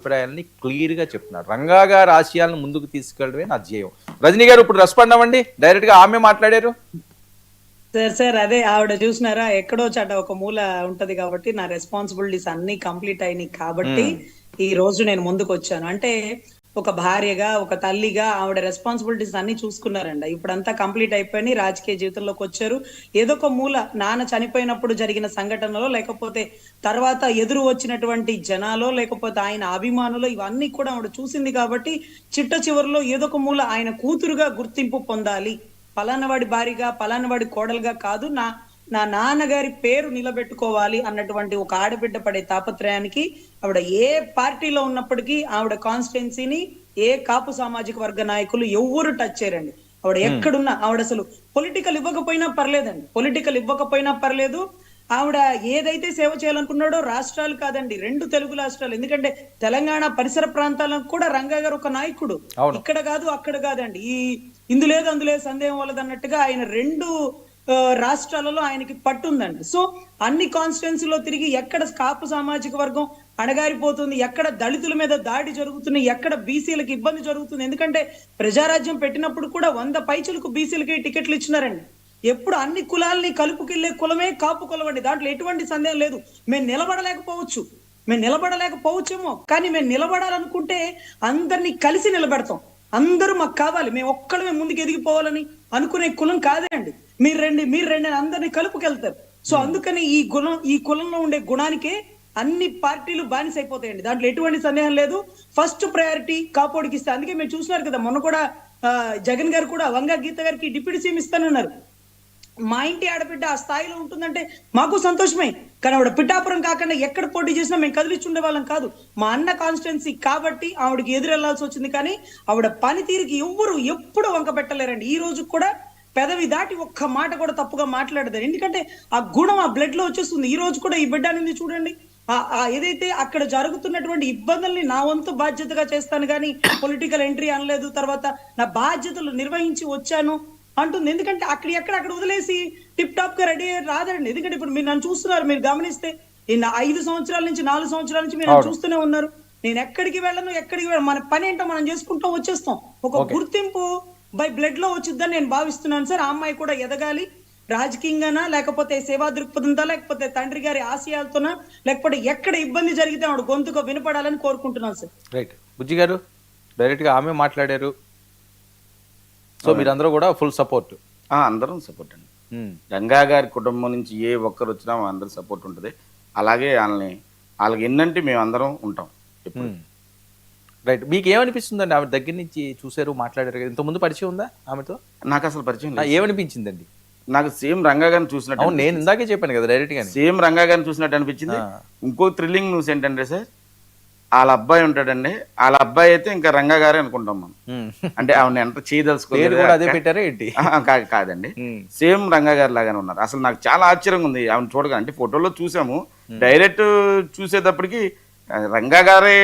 అభిప్రాయాలని క్లియర్గా చెప్తున్నారు. రంగా గారి ఆశయాలను ముందుకు తీసుకెళ్ళడమే నా ధ్యేయం. రజనీ గారు ఇప్పుడు రెస్పాండ్ అవ్వండి, డైరెక్ట్ గా ఆమె మాట్లాడారు. సార్ అదే ఆవిడ చూసినారా, ఎక్కడో చాట ఒక మూల ఉంటది కాబట్టి నా రెస్పాన్సిబిలిటీస్ అన్ని కంప్లీట్ అయినాయి కాబట్టి ఈ రోజు నేను ముందుకు వచ్చాను. అంటే ఒక భార్యగా, ఒక తల్లిగా ఆవిడ రెస్పాన్సిబిలిటీస్ అన్ని చూసుకున్నారండి. ఇప్పుడంతా కంప్లీట్ అయిపోయి రాజకీయ జీవితంలోకి వచ్చారు. ఏదో ఒక మూల నాన్న చనిపోయినప్పుడు జరిగిన సంఘటనలో, లేకపోతే తర్వాత ఎదురు వచ్చినటువంటి జనాలో, లేకపోతే ఆయన అభిమానులు, ఇవన్నీ కూడా ఆవిడ చూసింది కాబట్టి చిట్ట చివరిలో ఏదో ఒక మూల ఆయన కూతురుగా గుర్తింపు పొందాలి, పలానవాడి భార్యగా, పలానవాడి కోడలుగా కాదు, నా నాన్నగారి పేరు నిలబెట్టుకోవాలి అన్నటువంటి ఒక ఆడబిడ్డ పడే తాపత్రయానికి ఆవిడ ఏ పార్టీలో ఉన్నప్పటికీ ఆవిడ కాన్స్టిట్యున్సీని ఏ కాపు సామాజిక వర్గ నాయకులు ఎవ్వరు టచ్ చేయరండి. ఆవిడ ఎక్కడున్నా, ఆవిడ అసలు పొలిటికల్ ఇవ్వకపోయినా పర్లేదండి, పొలిటికల్ ఇవ్వకపోయినా పర్లేదు. ఆవిడ ఏదైతే సేవ చేయాలనుకున్నాడో రాష్ట్రాలు కాదండి, 2 తెలుగు రాష్ట్రాలు, ఎందుకంటే తెలంగాణ పరిసర ప్రాంతాలకు కూడా రంగా గారు ఒక నాయకుడు. ఇక్కడ కాదు అక్కడ కాదండి, ఇందులేదు అందులేదు సందేహం వల్లదు అన్నట్టుగా ఆయన 2 రాష్ట్రాలలో ఆయనకి పట్టుందండి. సో అన్ని కాన్స్టిట్యున్సీలో తిరిగి ఎక్కడ కాపు సామాజిక వర్గం అణగారిపోతుంది, ఎక్కడ దళితుల మీద దాడి జరుగుతుంది, ఎక్కడ బీసీలకు ఇబ్బంది జరుగుతుంది. ఎందుకంటే ప్రజారాజ్యం పెట్టినప్పుడు కూడా 100 పైచులకు బీసీలకి టికెట్లు ఇచ్చినారండి. ఎప్పుడు అన్ని కులాల్ని కలుపుకెళ్లే కులమే కాపు కులం అండి, దాంట్లో ఎటువంటి సందేహం లేదు. మేము నిలబడలేకపోవచ్చేమో, కానీ మేము నిలబడాలనుకుంటే అందరినీ కలిసి నిలబెడతాం. అందరూ మాకు కావాలి, మేము ఒక్కడమే ముందుకు ఎదిగిపోవాలని అనుకునే కులం కాదండి. మీరు రండి అందరినీ కలుపుకెళ్తారు. సో అందుకని ఈ కులంలో ఉండే గుణానికే అన్ని పార్టీలు బానిస అయిపోతాయండి, దాంట్లో ఎటువంటి సందేహం లేదు. ఫస్ట్ ప్రయారిటీ కాపోడికి ఇస్తే, అందుకే మీరు చూసినారు కదా మొన్న కూడా జగన్ గారు కూడా వంగా గీత గారికి డిప్యూటీ సీఎం ఇస్తానన్నారు. మా ఇంటి ఆడబిడ్డ ఆ స్థాయిలో ఉంటుందంటే మాకు సంతోషమే, కానీ ఆవిడ పిఠాపురం కాకుండా ఎక్కడ పోటీ చేసినా మేము కదిలిచుండే వాళ్ళం కాదు. మా అన్న కాన్స్టిట్యున్సీ కాబట్టి ఆవిడకి ఎదురెళ్లాల్సి వచ్చింది, కానీ ఆవిడ పనితీరుకి ఎవ్వరు ఎప్పుడు వంక పెట్టలేరండి. ఈ రోజు కూడా పెదవి దాటి ఒక్క మాట కూడా తప్పుగా మాట్లాడదు, ఎందుకంటే ఆ గుణం ఆ బ్లడ్ లో వచ్చేస్తుంది. ఈ రోజు కూడా ఈ బిడ్డ అనేది చూడండి, ఏదైతే అక్కడ జరుగుతున్నటువంటి ఇబ్బందుల్ని నా వంతు బాధ్యతగా చేస్తాను కానీ పొలిటికల్ ఎంట్రీ అనలేదు. తర్వాత నా బాధ్యతలు నిర్వహించి వచ్చాను అంటుంది. ఎందుకంటే అక్కడ వదిలేసి టిప్ టాప్ గా రెడీ రాదండి. ఎందుకంటే ఇప్పుడు మీరు నన్ను చూస్తున్నారు, మీరు గమనిస్తే 5 సంవత్సరాల నుంచి 4 సంవత్సరాల నుంచి మీరు చూస్తూనే ఉన్నారు. నేను ఎక్కడికి వెళ్ళను, మన పని ఏంటో మనం చేసుకుంటాం, వచ్చేస్తాం. ఒక గుర్తింపు బై బ్లడ్ లో వచ్చిద్దని నేను భావిస్తున్నాను సార్. ఆ అమ్మాయి కూడా ఎదగాలి, రాజకీయంగానా, లేకపోతే సేవా దృక్పథంతో, లేకపోతే తండ్రి గారి ఆశయాలతోనా, లేకపోతే ఎక్కడ ఇబ్బంది జరిగితే ఆవిడ గొంతుగా వినపడాలని కోరుకుంటున్నాను సార్. రైట్, బుజ్జి గారు డైరెక్ట్ గా ఆమె మాట్లాడారు. సో మీరందరూ కూడా ఫుల్ సపోర్ట్? అందరం సపోర్ట్ అండి. రంగా గారి కుటుంబం నుంచి ఏ ఒక్కరు వచ్చినా అందరూ సపోర్ట్ ఉంటుంది. అలాగే వాళ్ళకి ఎన్నంటే మేము అందరం ఉంటాం. రైట్, మీకు ఏమనిపిస్తుందండి? ఆమె దగ్గర నుంచి చూసారు, మాట్లాడారు కదా, ఇంతకుముందు పరిచయం ఉందా ఆమెతో? నాకు అసలు పరిచయం లేదు. ఏమనిపించిందండి? నాకు సేమ్ రంగా గారిని చూసినట్టు. నేను ఇందాకే చెప్పాను కదా, డైరెక్ట్ గా సేమ్ రంగా గారిని చూసినట్టు అనిపించింది. ఇంకో థ్రిల్లింగ్ న్యూస్ ఏంటంటే సార్, వాళ్ళ అబ్బాయి ఉంటాడండి, వాళ్ళ అబ్బాయి అయితే ఇంకా రంగా గారే అనుకుంటాం మనం. అంటే ఆవిడ ఎంత చేయదలుచుకోలేదు కాదండి, సేమ్ రంగా గారి లాగానే ఉన్నారు. అసలు నాకు చాలా ఆశ్చర్యంగా ఉంది ఆవిడ చూడగా. అంటే ఫోటోలో చూసాము, డైరెక్ట్ చూసేటప్పటికి రంగా గారే